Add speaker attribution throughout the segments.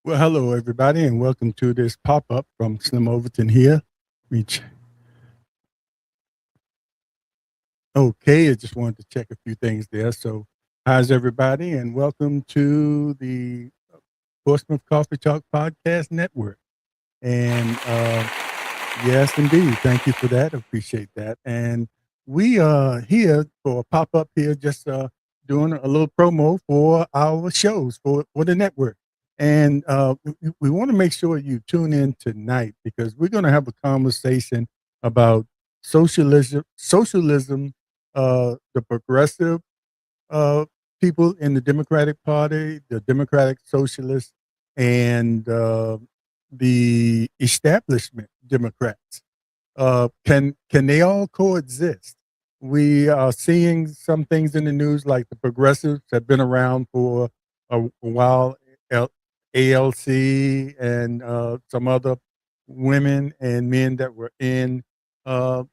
Speaker 1: Well, hello everybody, and welcome to this pop-up from Slim Overton here. Reach okay, I just wanted to check a few things there. So, how's everybody? And welcome to the Portsmouth Coffee Talk Podcast Network. And yes, indeed, thank you for that. Appreciate that. And we are here for a pop-up here, just doing a little promo for our shows for the network. And we want to make sure you tune in tonight because we're going to have a conversation about socialism, the progressive uh, people in the Democratic Party, the Democratic Socialists, and the establishment Democrats. Can they all coexist? We are seeing some things in the news, like the progressives have been around for a while, L- ALC and some other women and men that were uh,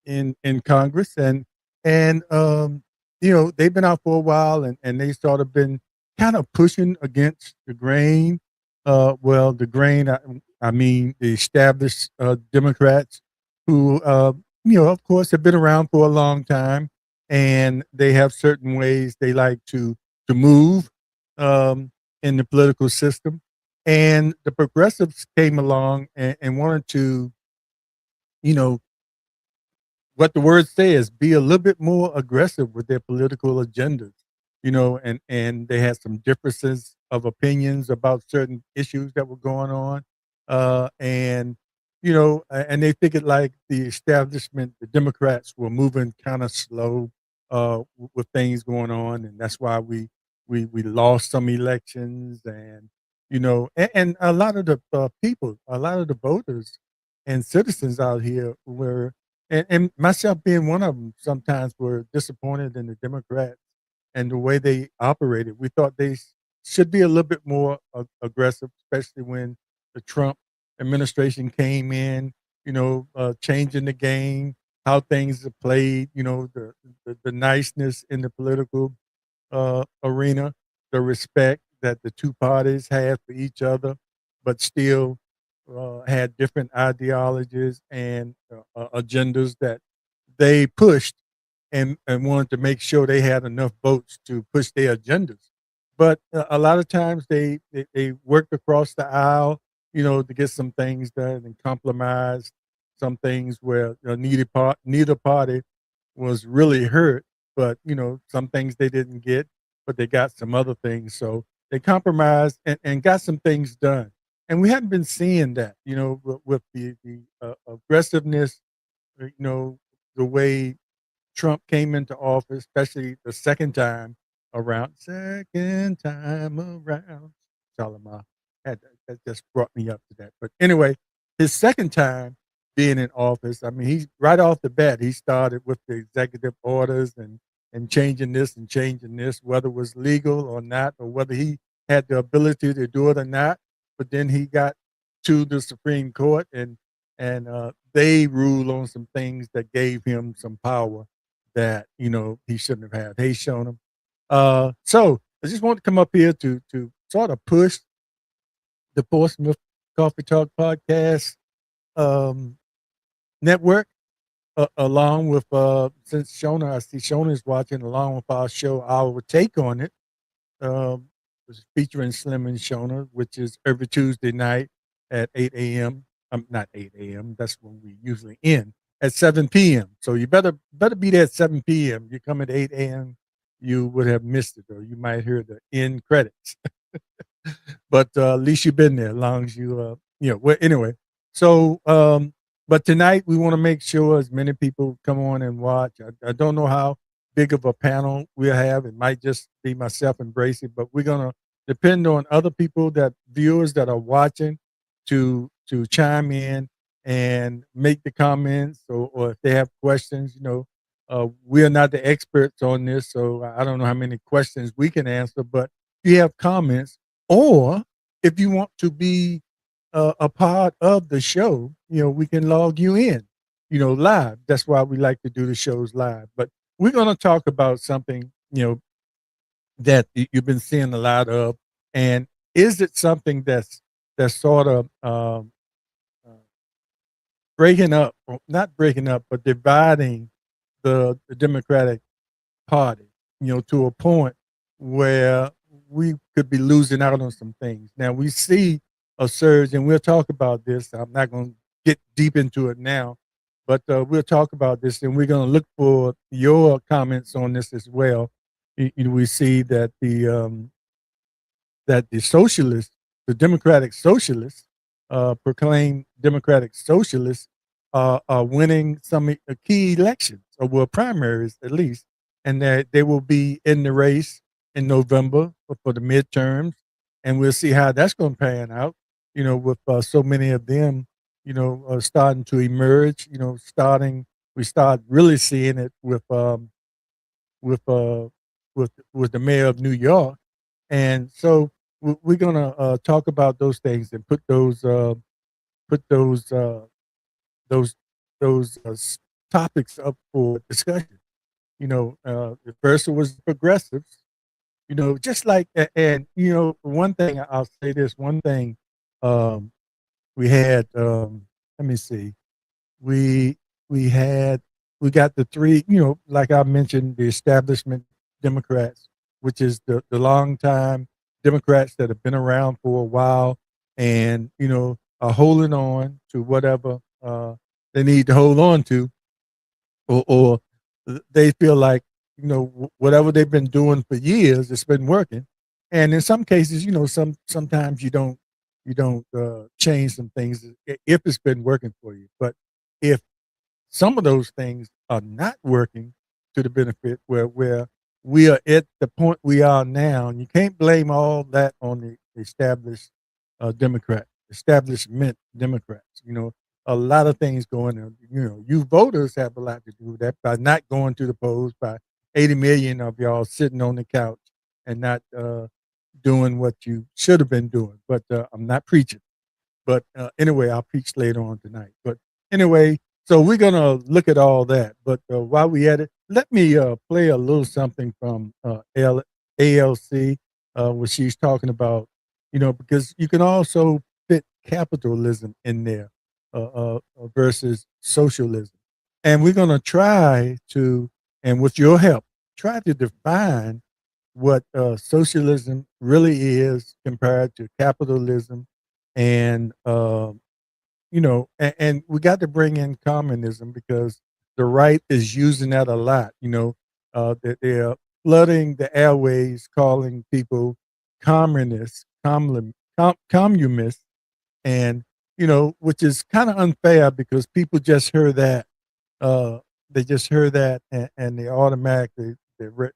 Speaker 1: in Congress, and they've been out for a while, and they sort of been kind of pushing against the grain. Well, the grain, I mean, the established Democrats who, of course, have been around for a long time, and they have certain ways they like to move um, in the political system. And the progressives came along and wanted to, you know, what the words say is be a little bit more aggressive with their political agendas, and they had some differences of opinions about certain issues that were going on, and and they figured like the establishment, the Democrats were moving kind of slow with things going on, and that's why we lost some elections, and and a lot of the people, a lot of the voters and citizens out here were and myself being one of them, sometimes were disappointed in the Democrats and the way they operated. We thought they should be a little bit more aggressive, especially when the Trump administration came in, changing the game, how things are played, the niceness in the political arena, the respect that the two parties had for each other, but still had different ideologies and agendas that they pushed and wanted to make sure they had enough votes to push their agendas. But a lot of times they worked across the aisle, to get some things done and compromise some things where neither party was really hurt, but some things they didn't get, but they got some other things. So they compromised and got some things done. And we hadn't been seeing that, with the aggressiveness, the way Trump came into office, especially the second time around. Shalimar. That just brought me up to that. But anyway, his second time being in office, I mean, he's right off the bat, he started with the executive orders and changing this, whether it was legal or not, or whether he had the ability to do it or not. But then he got to the Supreme Court and they ruled on some things that gave him some power that he shouldn't have had. Hey, shown him. So I just want to come up here to sort of push the Portsmouth Coffee Talk Podcast um, network along with since Shona, I see Shona is watching along with our show. Our take on it was featuring Slim and Shona, which is every Tuesday night at 8 a.m. Not 8 a.m. That's when we usually end at 7 p.m. So you better be there at 7 p.m. You come at 8 a.m. You would have missed it, or you might hear the end credits. But at least you've been there, as long as Well, anyway, so but tonight we want to make sure as many people come on and watch. I don't know how big of a panel we'll have. It might just be myself and Bracy, but we're gonna depend on other people, that viewers that are watching, to chime in and make the comments, or if they have questions. We are not the experts on this, so I don't know how many questions we can answer. But if you have comments, or if you want to be a part of the show, we can log you in, live. That's why we like to do the shows live. But we're going to talk about something, that you've been seeing a lot of. And is it something that's that's sort of uh, breaking up, or not breaking up, but dividing the Democratic Party, to a point where we could be losing out on some things. Now we see a surge, and we'll talk about this. I'm not going to get deep into it now, but we'll talk about this, and we're going to look for your comments on this as well. We see that the socialists, the Democratic Socialists, proclaim Democratic Socialists are winning some key elections, or well, primaries at least, and that they will be in the race in November for the midterms, and we'll see how that's going to pan out. With so many of them, starting to emerge. We start really seeing it with uh, with the mayor of New York, and so we're gonna talk about those things and put those topics up for discussion. The first was progressives. Just like and one thing I'll say this one thing um, we had. Let me see. We we had we got the three, like I mentioned, the establishment Democrats, which is the long time Democrats that have been around for a while, and are holding on to whatever they need to hold on to, or they feel like whatever they've been doing for years, it's been working. And in some cases, sometimes you don't change some things if it's been working for you. But if some of those things are not working to the benefit where we are at the point we are now, and you can't blame all that on the established establishment Democrats. A lot of things going on. You voters have a lot to do with that by not going to the polls, by 80 million of y'all sitting on the couch and not doing what you should have been doing. But I'm not preaching. But anyway, I'll preach later on tonight. But anyway, so we're gonna look at all that. But while we at it, let me play a little something from ALC, where she's talking about, because you can also fit capitalism in there versus socialism, and we're gonna try to, and with your help, try to define what socialism really is compared to capitalism, and and we got to bring in communism because the right is using that a lot. They're flooding the airways, calling people communists, communists, and which is kind of unfair because people just heard that uh, they just heard that, and they automatically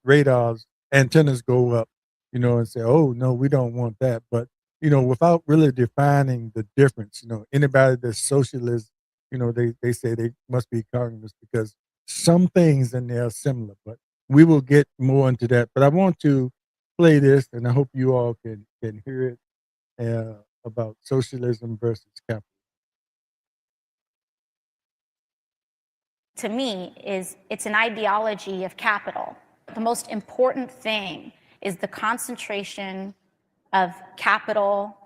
Speaker 1: radars antennas go up, and say, "Oh no, we don't want that." But without really defining the difference, anybody that's socialist, they say they must be communist because some things in there are similar. But we will get more into that. But I want to play this, and I hope you all can hear it about socialism versus capitalism.
Speaker 2: To me, is it's an ideology of capital. The most important thing is the concentration of capital,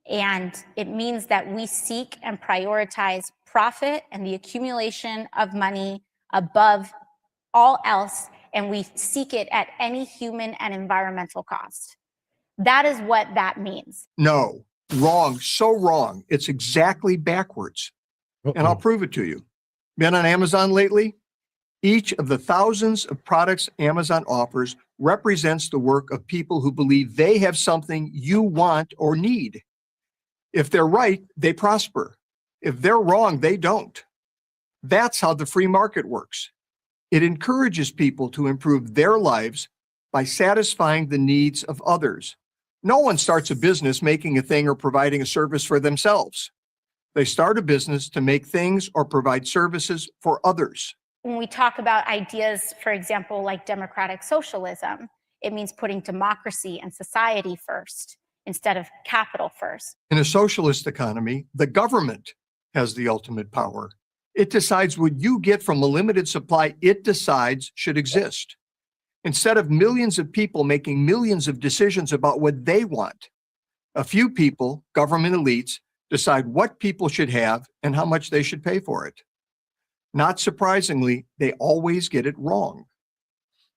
Speaker 2: and it means that we seek and prioritize profit and the accumulation of money above all else, and we seek it at any human and environmental cost. That is what that means.
Speaker 3: No, wrong, so wrong. It's exactly backwards. And I'll prove it to you. Been on Amazon lately? Each of the thousands of products Amazon offers represents the work of people who believe they have something you want or need. If they're right, they prosper. If they're wrong, they don't. That's how the free market works. It encourages people to improve their lives by satisfying the needs of others. No one starts a business making a thing or providing a service for themselves. They start a business to make things or provide services for others.
Speaker 2: When we talk about ideas, for example, like democratic socialism, it means putting democracy and society first instead of capital first.
Speaker 3: In a socialist economy, the government has the ultimate power. It decides what you get from a limited supply it decides should exist. Instead of millions of people making millions of decisions about what they want, A few people, government elites, decide what people should have and how much they should pay for it. Not surprisingly, they always get it wrong.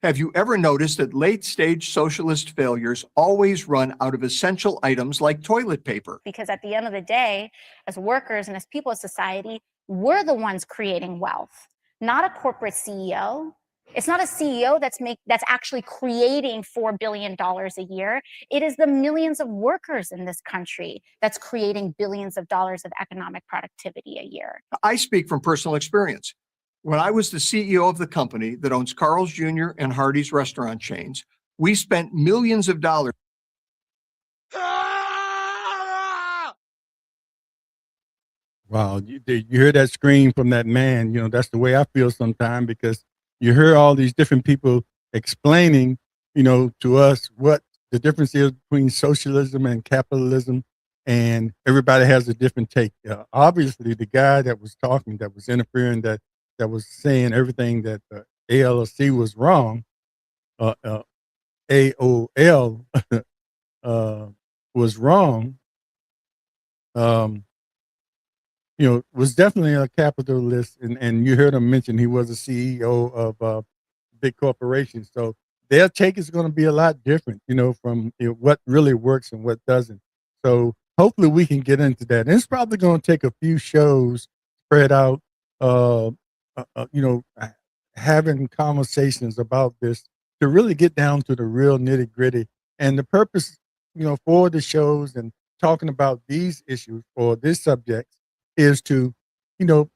Speaker 3: Have you ever noticed that late-stage socialist failures always run out of essential items like toilet paper?
Speaker 2: Because at the end of the day, as workers and as people of society, we're the ones creating wealth, not a corporate CEO. It's not a CEO that's actually creating $4 billion a year. It is the millions of workers in this country that's creating billions of dollars of economic productivity a year.
Speaker 3: I speak from personal experience. When I was the CEO of the company that owns Carl's Jr. and Hardee's restaurant chains, we spent millions of dollars.
Speaker 1: Wow, you hear that scream from that man, that's the way I feel sometimes, because you hear all these different people explaining, to us what the difference is between socialism and capitalism, and everybody has a different take. Obviously, the guy that was talking, that was interfering, that was saying everything that ALC was wrong, AOL was wrong, was definitely a capitalist, and you heard him mention he was a CEO of big corporations. So their take is going to be a lot different, from what really works and what doesn't. So hopefully we can get into that. And it's probably going to take a few shows spread out, having conversations about this to really get down to the real nitty gritty. And the purpose, for the shows and talking about these issues or this subjects is to, the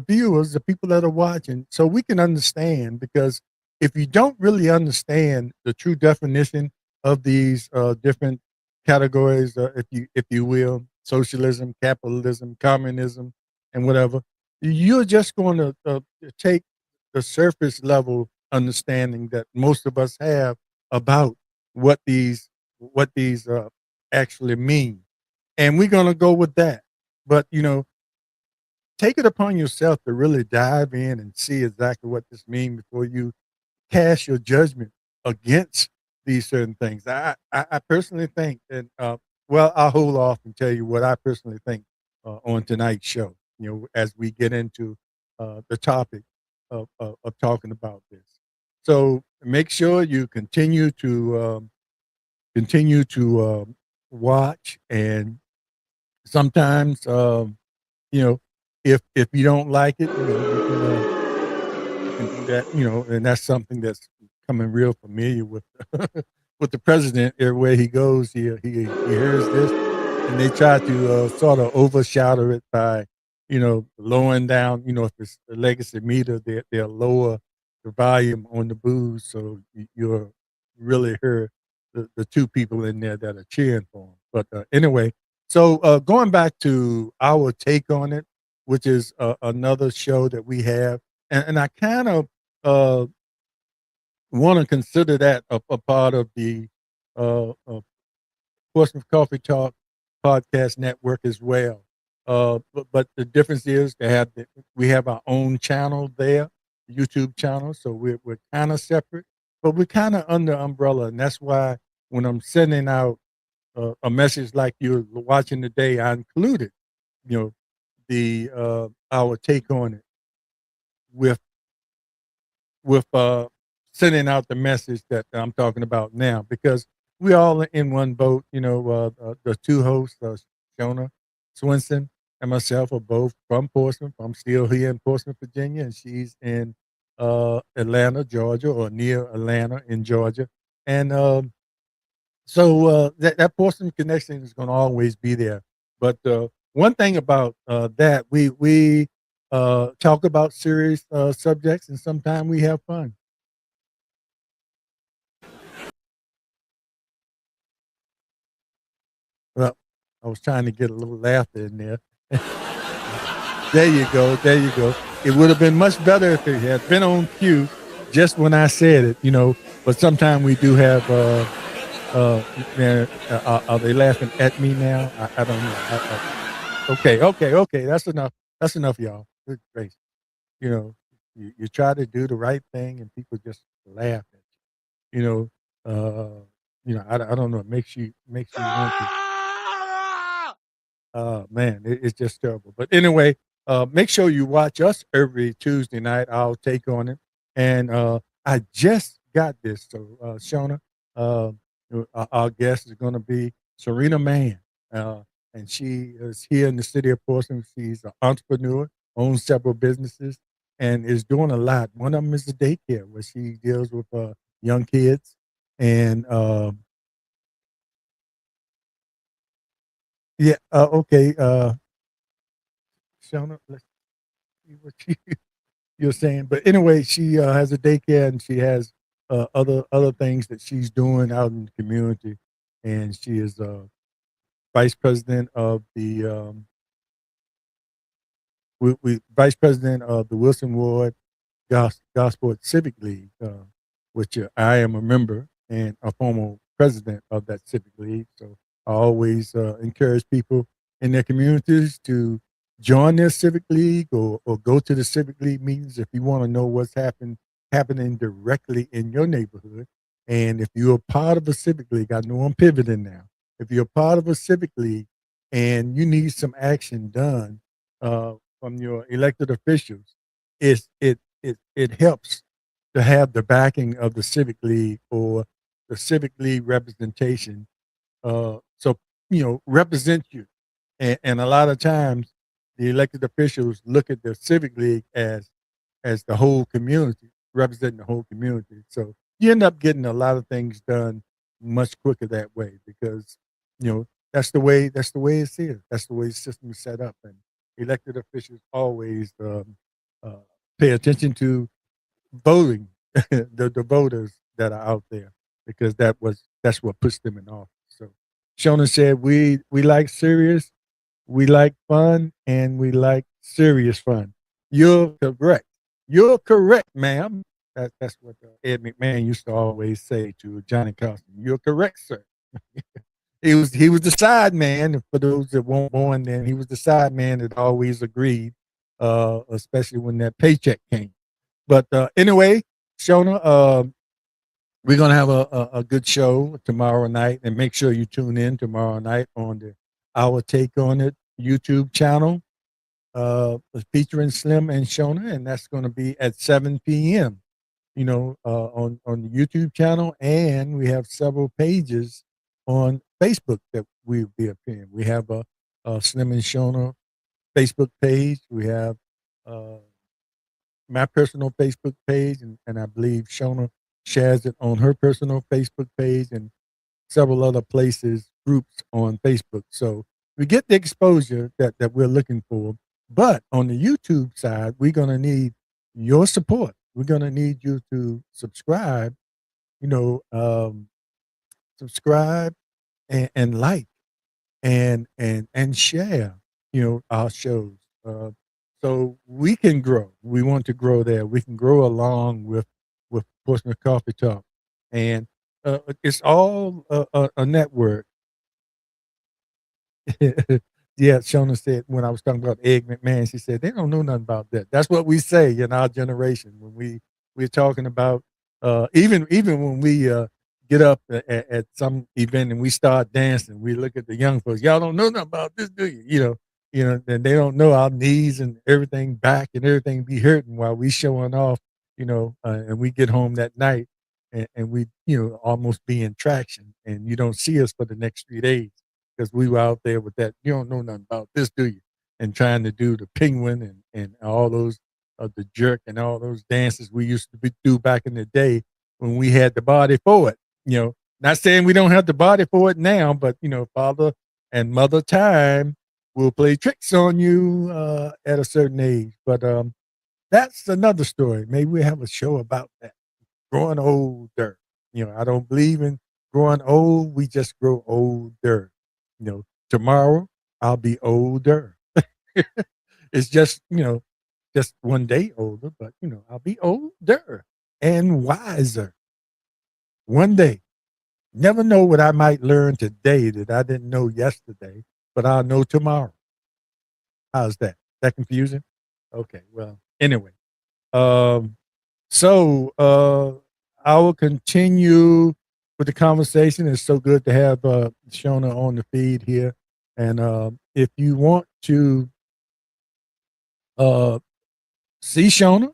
Speaker 1: viewers, the people that are watching, so we can understand. Because if you don't really understand the true definition of these different categories, if you will, socialism, capitalism, communism, and whatever, you're just going to take the surface level understanding that most of us have about what these actually mean, and we're going to go with that. But take it upon yourself to really dive in and see exactly what this means before you cast your judgment against these certain things. I personally think, and well, I'll hold off and tell you what I personally think on tonight's show, as we get into the topic of talking about this. So make sure you continue to watch, and sometimes, if you don't like it, you can do that, and that's something that's coming real familiar with with the president. Everywhere he goes, he hears this, and they try to sort of overshadow it by, lowering down. If it's a legacy meter, they'll lower the volume on the booze, so you'll really hear the two people in there that are cheering for him. But anyway, so going back to our take on it, which is another show that we have, and I kind of want to consider that a part of the Portsmouth Coffee Talk podcast network as well. But the difference is we have our own channel there, YouTube channel, so we're kind of separate, but we're kind of under umbrella, and that's why when I'm sending out a message like you're watching today, I included, the our take on it with sending out the message that I'm talking about now, because we all in one boat. The two hosts, Shona Swinson and myself, are both from Portsmouth. I'm still here in Portsmouth, Virginia, and she's in Atlanta, Georgia, or near Atlanta in Georgia. And so that Portsmouth connection is going to always be there. But one thing about that, we talk about serious subjects, and sometimes we have fun. Well, I was trying to get a little laughter in there. There you go. It would have been much better if it had been on cue just when I said it, but sometimes we do have, man, are they laughing at me now? I don't know. Okay. That's enough, y'all. Good gracious. You try to do the right thing and people just laugh at you. I don't know. It makes you want to Man, it's just terrible. But anyway, make sure you watch us every Tuesday night. I'll take on it. And I just got this. So, Shona, uh, our guest is going to be Serena Mann. Uh, and she is here in the city of Portsmouth. She's an entrepreneur, owns several businesses, and is doing a lot. One of them is a daycare where she deals with young kids. And yeah, okay. Shona, let's see what you're saying. But anyway, she has a daycare and she has other things that she's doing out in the community. And she is vice president of the vice president of the Wilson Ward Gosport Civic League, which I am a member and a former president of that Civic League. So I always encourage people in their communities to join their Civic League or go to the Civic League meetings if you want to know what's happening directly in your neighborhood. And if you're a part of a Civic League, I know I'm pivoting now. If you're a part of a Civic League and you need some action done from your elected officials, it helps to have the backing of the Civic League or the Civic League representation. So represent you, and a lot of times the elected officials look at the Civic League as the whole community, representing the whole community. So you end up getting a lot of things done much quicker that way because that's the way it's here. That's the way the system is set up, and elected officials always uh, pay attention to voting the voters that are out there because that's what puts them in office. So Shona said we like serious, we like fun, and we like serious fun. You're correct. You're correct, ma'am. That's what Ed McMahon used to always say to Johnny Carson. You're correct, sir. He was the side man. For those that weren't born then, he was the side man that always agreed, especially when that paycheck came. But anyway, Shona, we're gonna have a good show tomorrow night, and make sure you tune in tomorrow night on the Our Take on It YouTube channel, featuring Slim and Shona, and that's going to be at 7 p.m. On the YouTube channel, and we have several pages on Facebook that we'll be appearing. We have a Slim and Shona Facebook page. We have uh, my personal Facebook page, and I believe Shona shares it on her personal Facebook page and several other places, groups on Facebook. So we get the exposure that we're looking for. But on the YouTube side, we're going to need your support. We're going to need you to subscribe, you know, subscribe and like and share, our shows. So we can grow. We want to grow there. We can grow along with Portsmouth Coffee Talk, and it's all a network. Yeah, Shona said when I was talking about Ed McMahon, she said they don't know nothing about that. That's what we say in our generation when we're talking about even when we get up at some event and we start dancing, we look at the young folks. Y'all don't know nothing about this, do you? And they don't know our knees and everything back and everything be hurting while we showing off. And we get home that night and we almost be in traction, and you don't see us for the next 3 days because we were out there with that. You don't know nothing about this, do you? And trying to do the penguin and all those the jerk and all those dances we used to do back in the day when we had the body for it. Not saying we don't have the body for it now, but father and mother time will play tricks on you at a certain age. But that's another story. Maybe we have a show about that. Growing older. I don't believe in growing old. We just grow older. Tomorrow I'll be older. It's just one day older, but I'll be older and wiser. One day. Never know what I might learn today that I didn't know yesterday, but I'll know tomorrow. How's that? That confusing? Okay, well, anyway. So I will continue with the conversation. It's so good to have Shona on the feed here. And if you want to see Shona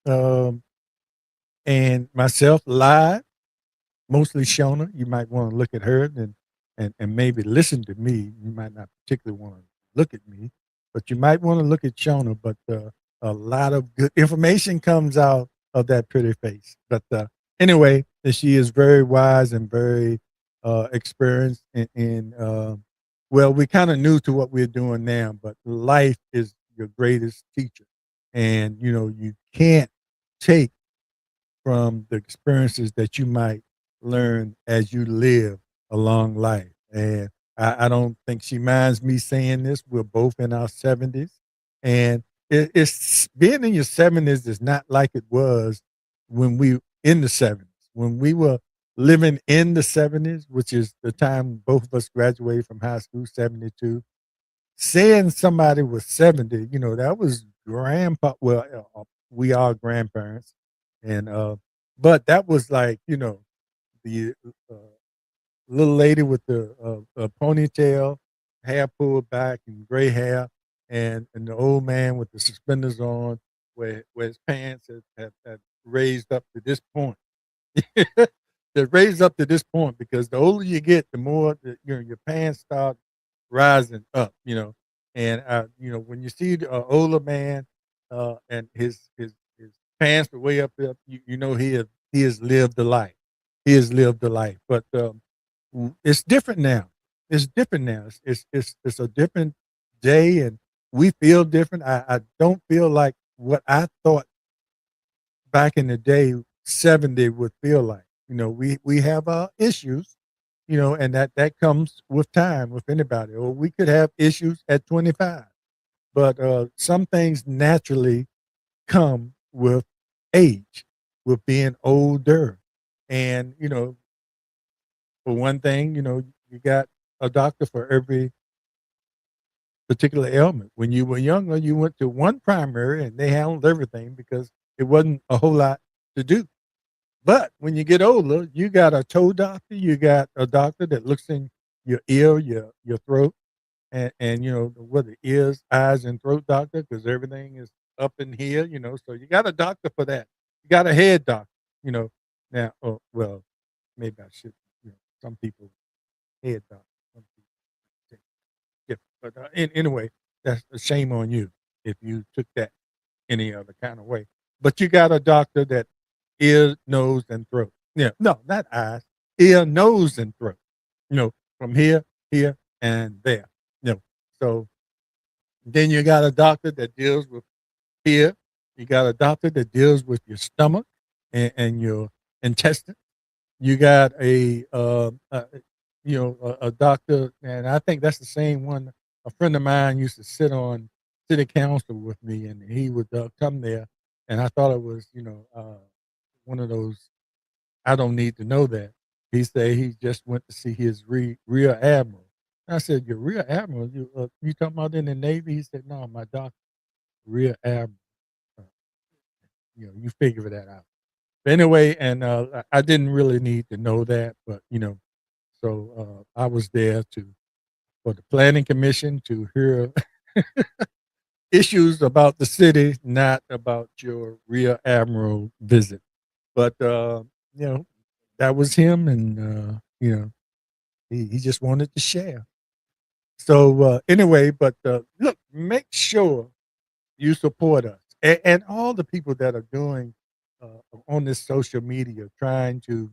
Speaker 1: um, and myself live, mostly Shona, you might want to look at her and maybe listen to me. You might not particularly want to look at me, but you might want to look at Shona. But a lot of good information comes out of that pretty face. But anyway, she is very wise and very experienced in well, we're kind of new to what we're doing now, but life is your greatest teacher. And, you can't take from the experiences that you might learn as you live a long life. And I don't think she minds me saying this. We're both in our 70s. And it's being in your 70s is not like it was when we in the 70s. When we were living in the 70s, which is the time both of us graduated from high school, 72, saying somebody was 70, that was grandpa. Well, we are grandparents. And, but that was like, the uh, little lady with the ponytail, hair pulled back and gray hair, and the old man with the suspenders on, where his pants had raised up to this point. They're raised up to this point because the older you get, the more your pants start rising up. And when you see the older man and his pants are way up there, you know he has lived the life. He has lived the life, but it's different now. It's different now. It's a different day, and we feel different. I don't feel like what I thought back in the day 70 would feel like. We have our issues, and that comes with time with anybody. Or we could have issues at 25, but some things naturally come with age, with being older, and for one thing, you got a doctor for every particular ailment. When you were younger, you went to one primary and they handled everything because it wasn't a whole lot to do. But when you get older, you got a toe doctor, you got a doctor that looks in your ear, your throat, and what the ears, eyes, and throat doctor, because everything is up in here, so you got a doctor for that. You got a head doctor, you know. Now, oh, well, maybe I should, some people head doctor, some people say different. But anyway, that's a shame on you if you took that any other kind of way. But you got a doctor that ear, nose, and throat. Yeah, no, not eyes, ear, nose, and throat. From here, and there. So then you got a doctor that deals with here. You got a doctor that deals with your stomach and your intestine. You got a doctor, and I think that's the same one. A friend of mine used to sit on city council with me, and he would come there, and I thought it was, one of those. I don't need to know that. He said he just went to see his rear admiral. I said, "Your rear admiral? You talking about in the Navy?" He said, "No, my doctor, rear admiral. Uh, you figure that out." But anyway, and I didn't really need to know that, but so I was there for the planning commission to hear issues about the city, not about your rear admiral visit. But that was him, and he just wanted to share. So anyway, but look, make sure you support us and all the people that are doing on this social media, trying to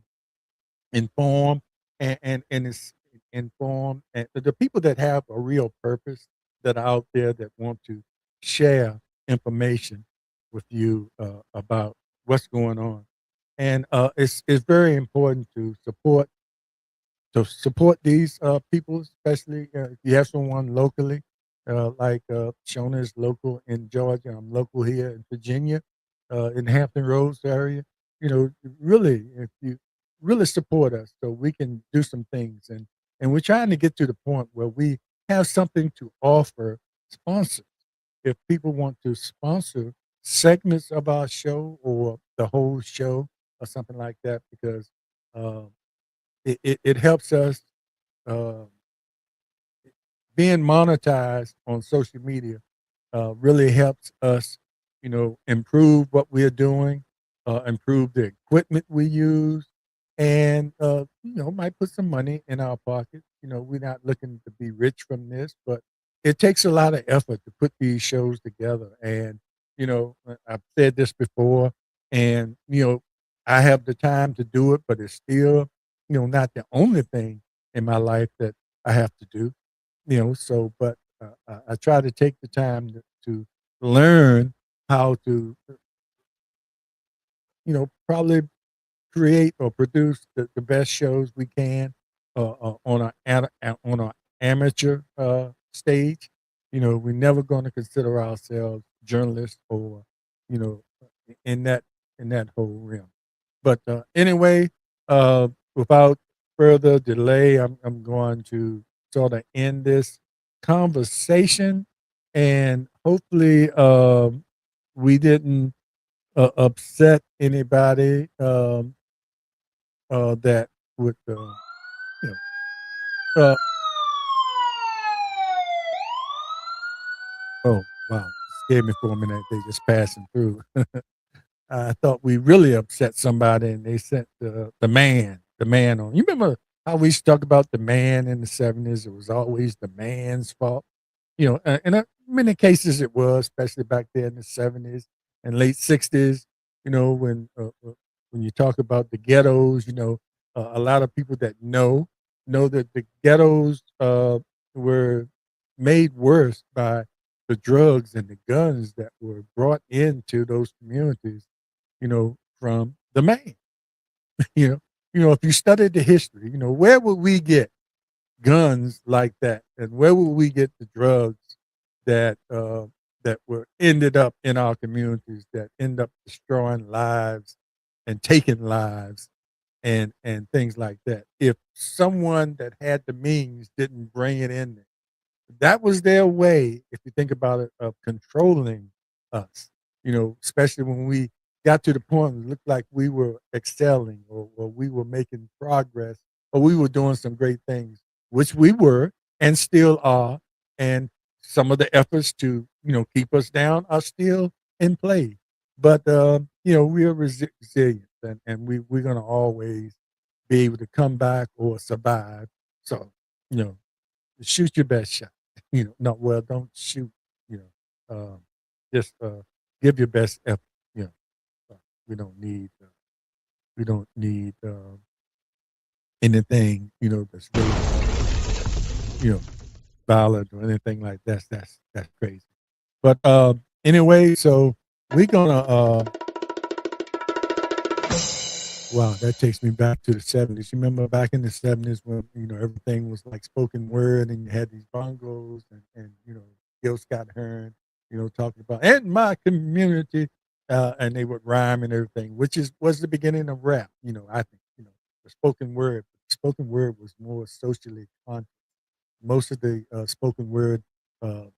Speaker 1: inform and it's inform and the people that have a real purpose that are out there that want to share information with you about what's going on. And it's very important to support these people, especially if you have someone locally, like Shona is local in Georgia. I'm local here in Virginia, in Hampton Roads area. Really, if you really support us, so we can do some things, and we're trying to get to the point where we have something to offer sponsors. If people want to sponsor segments of our show or the whole show or something like that, because um, it helps us uh, being monetized on social media really helps us, improve what we're doing, improve the equipment we use, and might put some money in our pocket. We're not looking to be rich from this, but it takes a lot of effort to put these shows together. And I've said this before, and I have the time to do it, but it's still not the only thing in my life that I have to do. So but I try to take the time to learn how to probably create or produce the best shows we can on our amateur stage. We're never going to consider ourselves journalists or you know in that whole realm. But anyway, without further delay, I'm going to sort of end this conversation, and hopefully we didn't upset anybody that would you know oh wow, scared me for a minute. They just passing through. I thought we really upset somebody, and they sent the man on. You remember how we used to talk about the man in the '70s? It was always the man's fault. And many cases it was, especially back there in the '70s and late '60s. When you talk about the ghettos, a lot of people that know that the ghettos were made worse by the drugs and the guns that were brought into those communities, from the man. You know, if you studied the history, where would we get guns like that, and where would we get the drugs that were ended up in our communities that end up destroying lives and taking lives and things like that? If someone that had the means didn't bring it in there, that was their way, if you think about it, of controlling us, especially when we got to the point where it looked like we were excelling, or we were making progress, or we were doing some great things, which we were and still are. And some of the efforts to, keep us down are still in play. But, we are resilient, and we're going to always be able to come back or survive. So, you know, shoot your best shot. No, well, don't shoot. You just give your best effort. You know, we don't need anything. That's really violent or anything like that. That's crazy. But anyway, so we're gonna. Wow, that takes me back to the '70s. You remember back in the '70s when everything was like spoken word, and you had these bongos and Gil Scott Heron, talking about in my community, and they would rhyme and everything, which was the beginning of rap. I think the spoken word. Spoken word was more socially conscious. Most of the spoken word uh,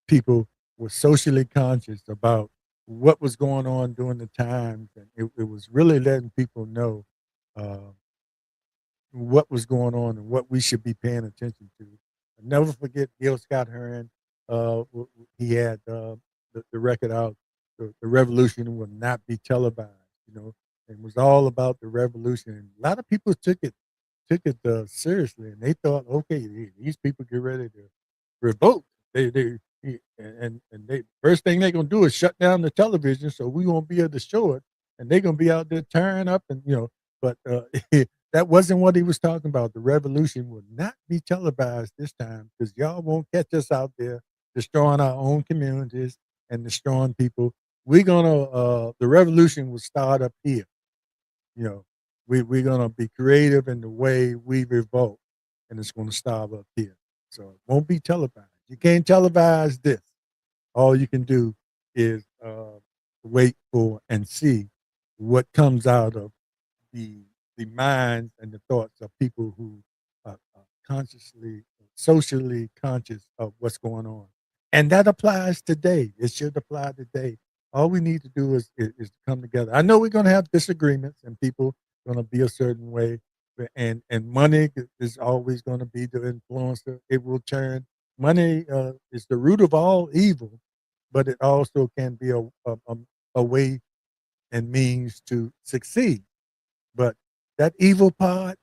Speaker 1: people were socially conscious about what was going on during the times, and it was really letting people know uh, what was going on and what we should be paying attention to. I'll never forget Gil Scott Heron. He had the record out, the revolution will not be televised, and it was all about the revolution. And a lot of people took it seriously, and they thought, okay, these people get ready to revolt. And they first thing they're gonna do is shut down the television, so we won't be able to show it, and they're gonna be out there tearing up, and but that wasn't what he was talking about. The revolution will not be televised this time because y'all won't catch us out there destroying our own communities and destroying people. We're gonna the revolution will start up here. You know, we're gonna be creative in the way we revolt, and it's gonna start up here. So it won't be televised. You can't televise this. All you can do is wait for and see what comes out of the the minds and the thoughts of people who are consciously, socially conscious of what's going on, and that applies today. It should apply today. All we need to do is to come together. I know we're going to have disagreements, and people going to be a certain way, and money is always going to be the influencer. It will turn money is the root of all evil, but it also can be a way and means to succeed. But that evil part,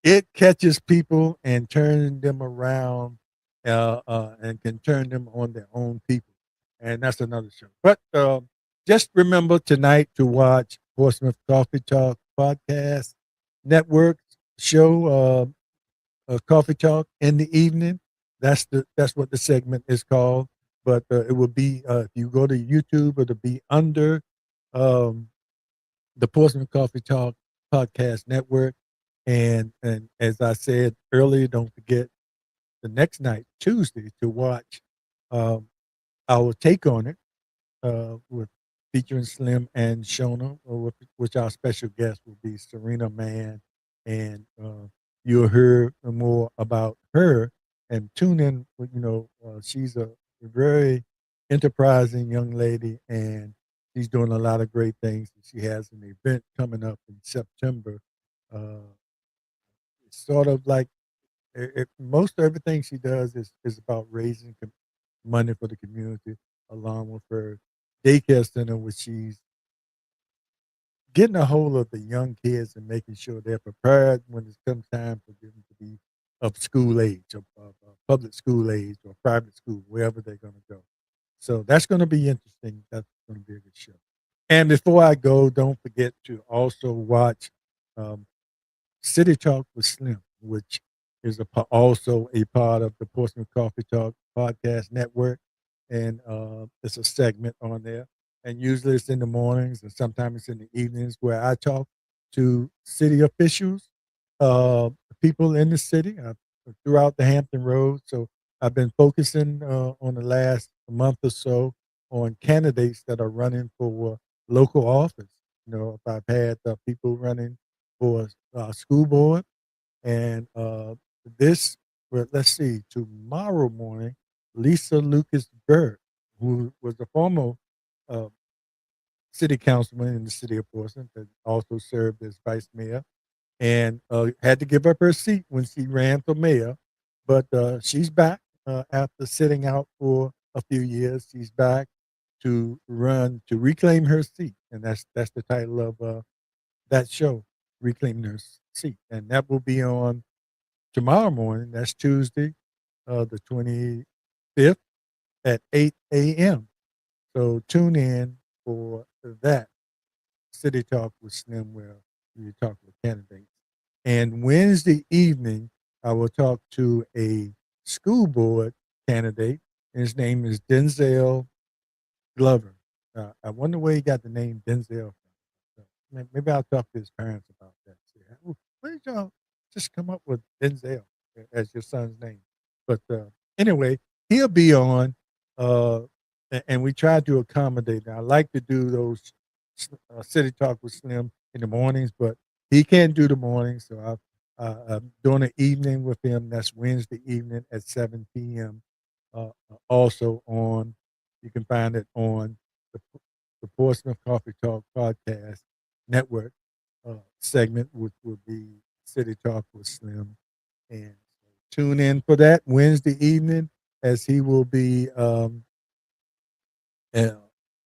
Speaker 1: it catches people and turns them around, and can turn them on their own people, and that's another show. But just remember tonight to watch Portsmouth Coffee Talk podcast network show, Coffee Talk in the evening. That's what the segment is called. But it will be if you go to YouTube, it'll be under um, the Portsmouth Coffee Talk podcast network. And as I said earlier, don't forget the next night, Tuesday, to watch um, our take on it with featuring Slim and Shona, which our special guest will be Serena Mann, and you'll hear more about her. And tune in. She's a very enterprising young lady, and she's doing a lot of great things. She has an event coming up in September. It's sort of like most everything she does is about raising money for the community, along with her daycare center, which she's getting a hold of the young kids and making sure they're prepared when it comes time for them to be of school age, of public school age, or private school, wherever they're going to go. So that's going to be interesting. That's going to be a good show. And before I go, don't forget to also watch um, City Talk with Slim, which is also a part of the Portsmouth Coffee Talk podcast network. And it's a segment on there. And usually it's in the mornings and sometimes it's in the evenings where I talk to city officials, people in the city throughout the Hampton Road. So I've been focusing on the last month or so on candidates that are running for local office. If I've had people running for school board, and this, well, let's see, tomorrow morning, Lisa Lucas Bird, who was a former uh, city councilman in the city of Portsmouth, that also served as vice mayor, and had to give up her seat when she ran for mayor. But she's back after sitting out for a few years. She's back to run to reclaim her seat, and that's the title of that show, Reclaiming Her Seat, and that will be on tomorrow morning. That's Tuesday, the 25th at 8 a.m. So tune in for that City Talk with Slim, where we talk with candidates. And Wednesday evening, I will talk to a school board candidate, and his name is Denzel Glover. I wonder where he got the name Denzel from. Maybe I'll talk to his parents about that. See, where did y'all just come up with Denzel as your son's name? But anyway, he'll be on, and we try to accommodate. I like to do those City Talk with Slim in the mornings, but he can't do the mornings, so I'm doing an evening with him. That's Wednesday evening at 7 p.m. Also on, you can find it on the Portsmouth Coffee Talk podcast network segment, which will be City Talk with Slim. And tune in for that Wednesday evening, as he will be uh,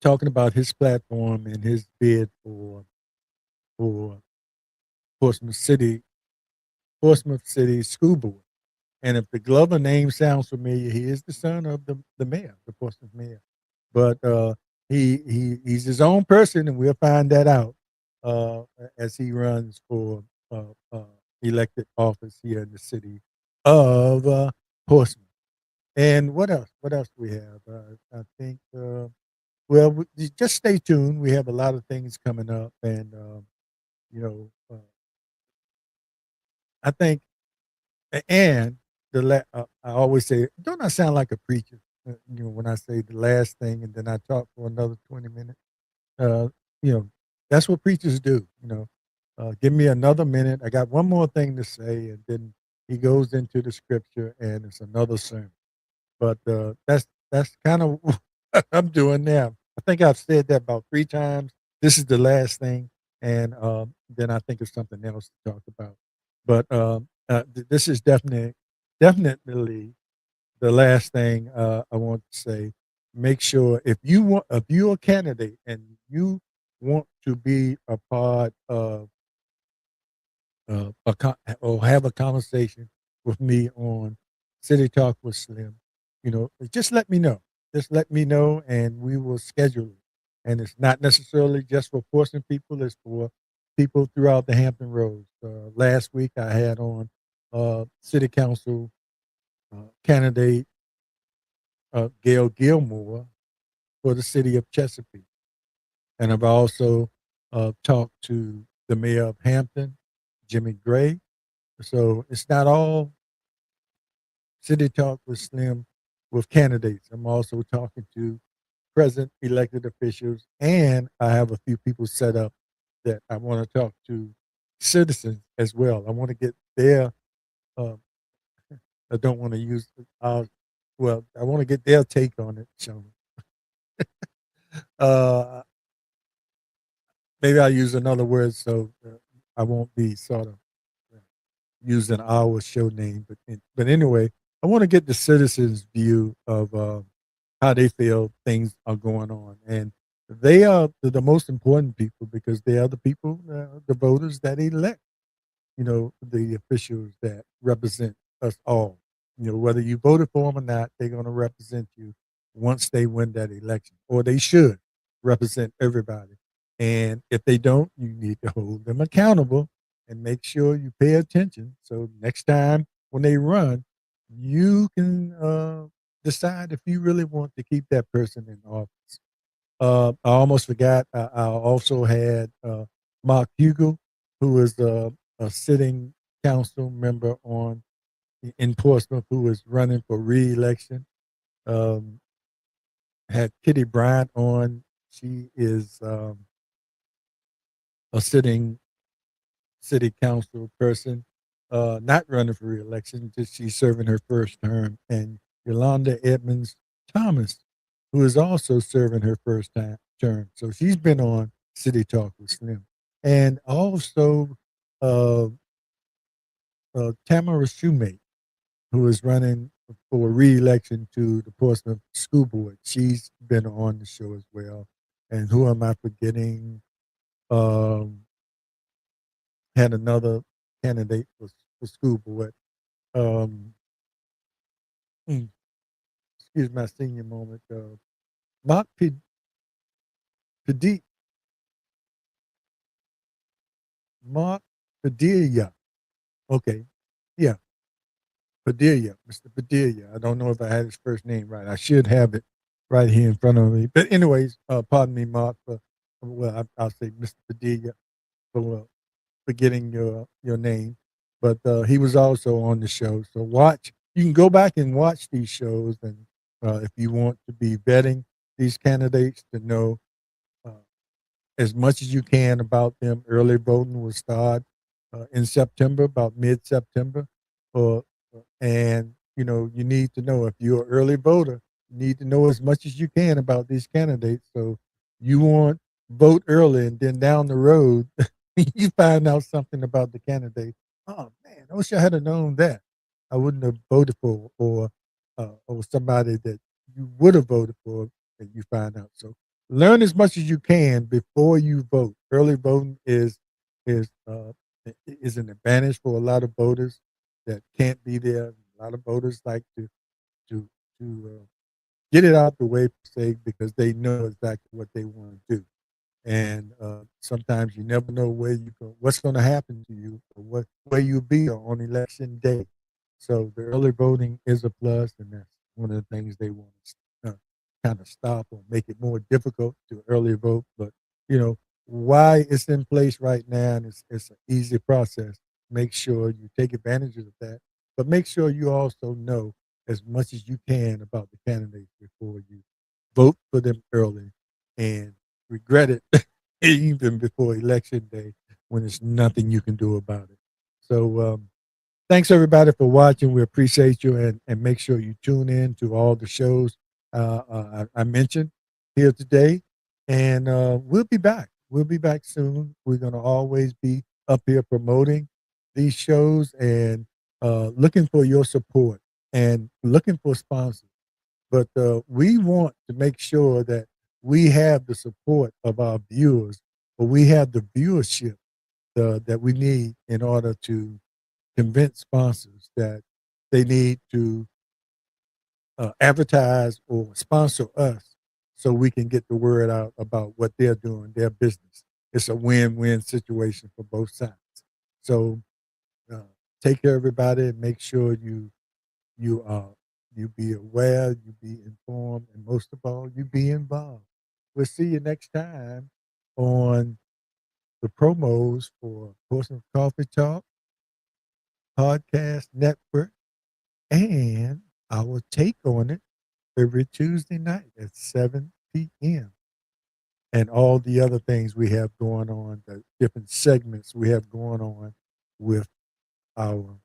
Speaker 1: talking about his platform and his bid for Portsmouth City School Board. And if the Glover name sounds familiar, he is the son of the mayor, the Portsmouth mayor. But he's his own person, and we'll find that out as he runs for elected office here in the city of Portsmouth. And what else? What else do we have? I think. Just stay tuned. We have a lot of things coming up, and you know, I think, and I always say, don't I sound like a preacher? When I say the last thing, and then I talk for another 20 minutes. Uh, that's what preachers do. Give me another minute. I got one more thing to say, and then he goes into the scripture, and it's another sermon. But that's kind of what I'm doing now. I think I've said that about 3 times. This is the last thing. and then I think of something else to talk about. But this is definitely the last thing I want to say. Make sure if you're a candidate and you want to be a part of or have a conversation with me on City Talk with Slim, just let me know. Just let me know, and we will schedule it. And it's not necessarily just for Portsmouth people; it's for people throughout the Hampton Roads. Last week, I had on City Council candidate Gail Gilmore for the city of Chesapeake, and I've also talked to the mayor of Hampton, Jimmy Gray. So it's not all City Talk with Slim with candidates. I'm also talking to present elected officials, and I have a few people set up that I want to talk to citizens as well. I want to get their, uh, I don't want to use, I want to get their take on it, Sean. Uh, Maybe I'll use another word so I won't be sort of using our show name. But anyway, I want to get the citizens' view of how they feel things are going on, and they are the most important people because they are the people, the voters that elect, the officials that represent us all. Whether you voted for them or not, they're going to represent you once they win that election, or they should represent everybody. And if they don't, you need to hold them accountable and make sure you pay attention. So next time when they run, you can decide if you really want to keep that person in office. I almost forgot. I also had Mark Hugel, who is a sitting council member in Portsmouth, who is running for re-election. Had Kitty Bryant on. She is a sitting city council person, not running for re-election. Just she's serving her first term, and Yolanda Edmonds Thomas, who is also serving her first term. So she's been on City Talk with Slim, and also uh, Tamara Shoemate, who is running for re-election to the Portsmouth School Board. She's been on the show as well. And who am I forgetting? Um, Had another candidate for school board. Um, Excuse my senior moment. Mark Padilla. Mark Padilla. Okay. Yeah. Padilla. Mr. Padilla. I don't know if I had his first name right. I should have it right here in front of me. But anyways, pardon me, Mark, I'll say Mr. Padilla for forgetting your name. But he was also on the show. So you can go back and watch these shows, and if you want to be vetting these candidates to know uh, as much as you can about them. Early voting will start in September, about mid-September, or and you need to know if you're an early voter. You need to know as much as you can about these candidates. So you want vote early, and then down the road, you find out something about the candidate. Oh man, I wish I had known that. I wouldn't have voted for, or somebody that you would have voted for, that you find out. So learn as much as you can before you vote. Early voting is uh, is an advantage for a lot of voters that can't be there. A lot of voters like to get it out the way, per se, because they know exactly what they want to do. And sometimes you never know what's going to happen to you, or where you'll be on election day. So the early voting is a plus, and that's one of the things they want to kind of stop or make it more difficult to early vote. But why it's in place right now, and it's an easy process. Make sure you take advantage of that, but make sure you also know as much as you can about the candidates before you vote for them early and regret it even before election day when there's nothing you can do about it. So thanks everybody for watching. We appreciate you, and make sure you tune in to all the shows I mentioned here today, and we'll be back. we'll be back soon. We're going to always be up here promoting these shows and looking for your support and looking for sponsors. But we want to make sure that we have the support of our viewers, or we have the viewership that we need in order to convince sponsors that they need to advertise or sponsor us so we can get the word out about what they're doing, their business. It's a win-win situation for both sides. So uh, take care, everybody, and make sure you you be aware, you be informed, and most of all, you be involved. We'll see you next time on the promos for Portsmouth Coffee Talk Podcast Network and our take on it every Tuesday night at 7 p.m. And all the other things we have going on, the different segments we have going on with our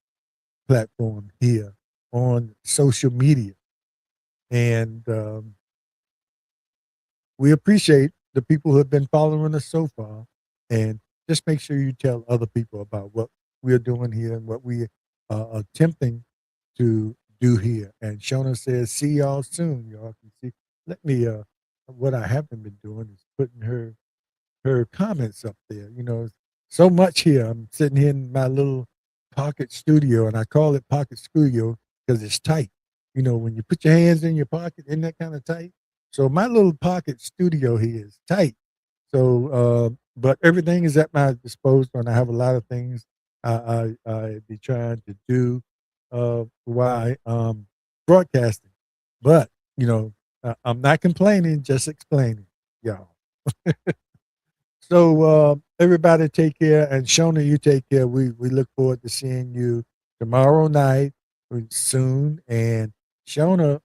Speaker 1: platform here on social media. And we appreciate the people who have been following us so far. And just make sure you tell other people about what we're doing here and what we are attempting to do here. And Shona says, see y'all soon. Y'all can see. Let me, what I haven't been doing is putting her comments up there. You know, so much here. I'm sitting here in my little pocket studio, and I call it pocket studio because it's tight. You know, when you put your hands in your pocket, isn't that kind of tight? So my little pocket studio here is tight. So, but everything is at my disposal, and I have a lot of things I be trying to do while broadcasting. But you know, I'm not complaining, just explaining, y'all. So everybody take care, and Shona, you take care. We look forward to seeing you tomorrow night soon. And Shona,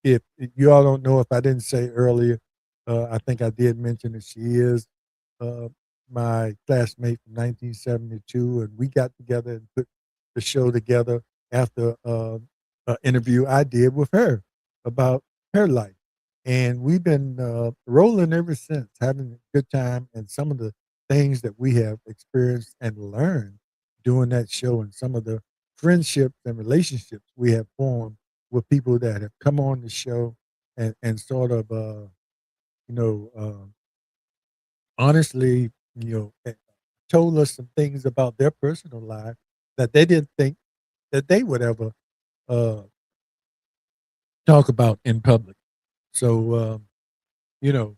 Speaker 1: if you all don't know, if I didn't say earlier, I think I did mention that she is uh, my classmate from 1972, and we got together and put the show together after an interview I did with her about her life. And we've been rolling ever since, having a good time, and some of the things that we have experienced and learned doing that show, and some of the friendships and relationships we have formed with people that have come on the show and sort of, you know, honestly, you know, told us some things about their personal life that they didn't think that they would ever uh, talk about in public. So, you know,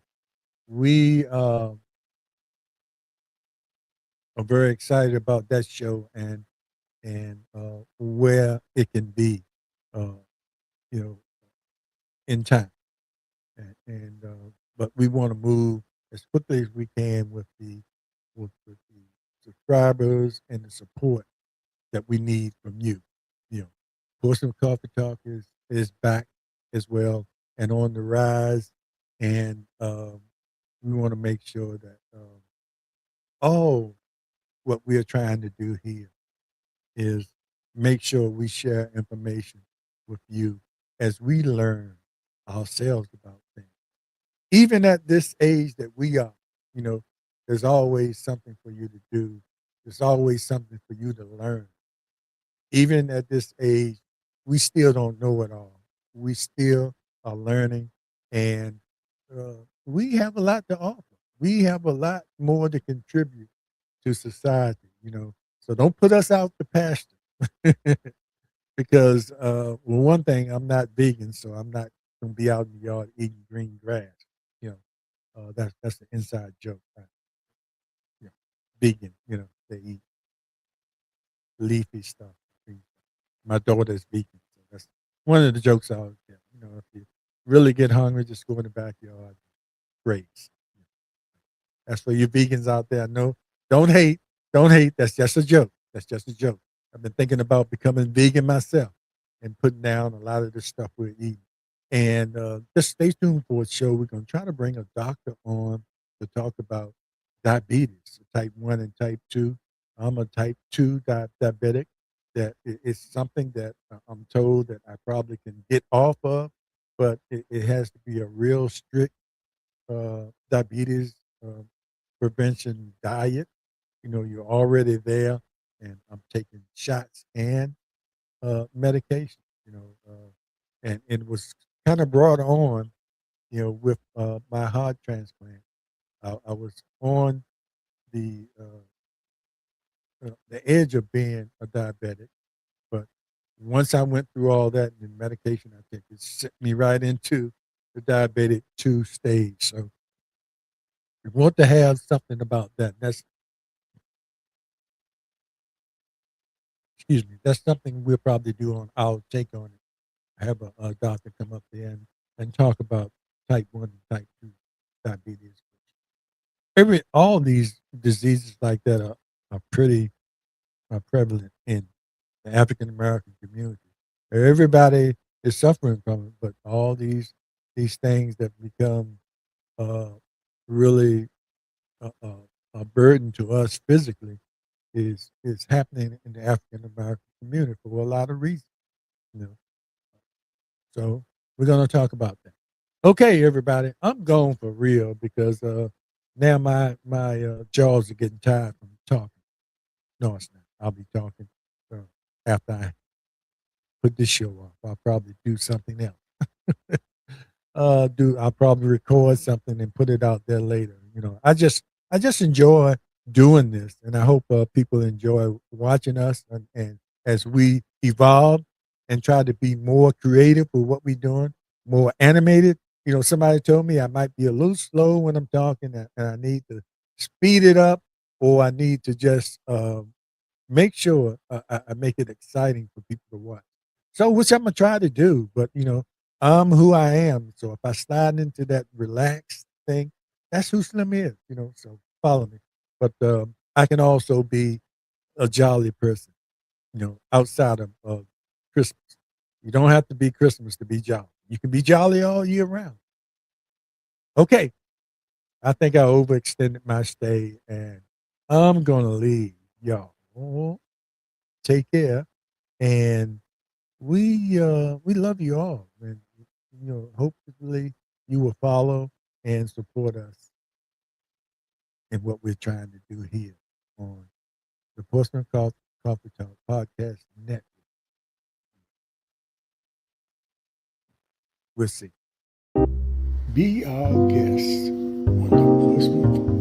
Speaker 1: we are very excited about that show and where it can be, uh, you know, in time. And but we want to move as quickly as we can with the subscribers and the support that we need from you. You know, Portsmouth Coffee Talk is back as well and on the rise, and we want to make sure that all what we are trying to do here is make sure we share information with you as we learn ourselves about things. Even at this age that we are, you know, there's always something for you to do. There's always something for you to learn. Even at this age, we still don't know it all. We still are learning, and we have a lot to offer. We have a lot more to contribute to society, you know. So don't put us out the pasture because, well, one thing, I'm not vegan, so I'm not going to be out in the yard eating green grass. You know, that's the inside joke. Right? You know, vegan, you know, they eat leafy stuff. My daughter's vegan, so that's one of the jokes I always get. You know, if you really get hungry, just go in the backyard, graze. That's for you vegans out there. No, don't hate, don't hate. That's just a joke. That's just a joke. I've been thinking about becoming vegan myself and putting down a lot of the stuff we're eating. And just stay tuned for a show. We're going to try to bring a doctor on to talk about diabetes, type 1 and type 2. I'm a type 2 diabetic. That it's something that I'm told that I probably can get off of, but it has to be a real strict diabetes prevention diet. You know, you're already there, and I'm taking shots and medication. You know, and it was kind of brought on, you know, with my heart transplant. I was on the the edge of being a diabetic, but once I went through all that and the medication I took, it set me right into the diabetic 2 stage. So we want to have something about that. That's excuse me. That's something we'll probably do on our take on it. Have a doctor come up there and talk about type 1 and type 2 diabetes. All these diseases like that are pretty prevalent in the African American community. Everybody is suffering from it, but all these things that become uh, really a, a, a burden to us physically is happening in the African American community for a lot of reasons. You know, so we're going to talk about that. Okay, everybody, I'm going for real because now my jaws are getting tired from talking. No, it's not. I'll be talking after I put this show off. I'll probably do something else. I'll probably record something and put it out there later. You know, I just enjoy doing this, and I hope people enjoy watching us and as we evolve and try to be more creative with what we're doing, more animated. You know, somebody told me I might be a little slow when I'm talking, and I need to speed it up, or I need to just make sure I make it exciting for people to watch. So, which I'm gonna try to do, but you know, I'm who I am. So if I slide into that relaxed thing, that's who Slim is. You know, so follow me. But I can also be a jolly person. You know, outside of Christmas, you don't have to be Christmas to be jolly. You can be jolly all year round. Okay, I think I overextended my stay, and I'm gonna leave y'all. Take care, and we love you all, and you know, hopefully you will follow and support us in what we're trying to do here on the Portsmouth Coffee Talk Podcast Network. We'll see. Be our guest on the Portsmouth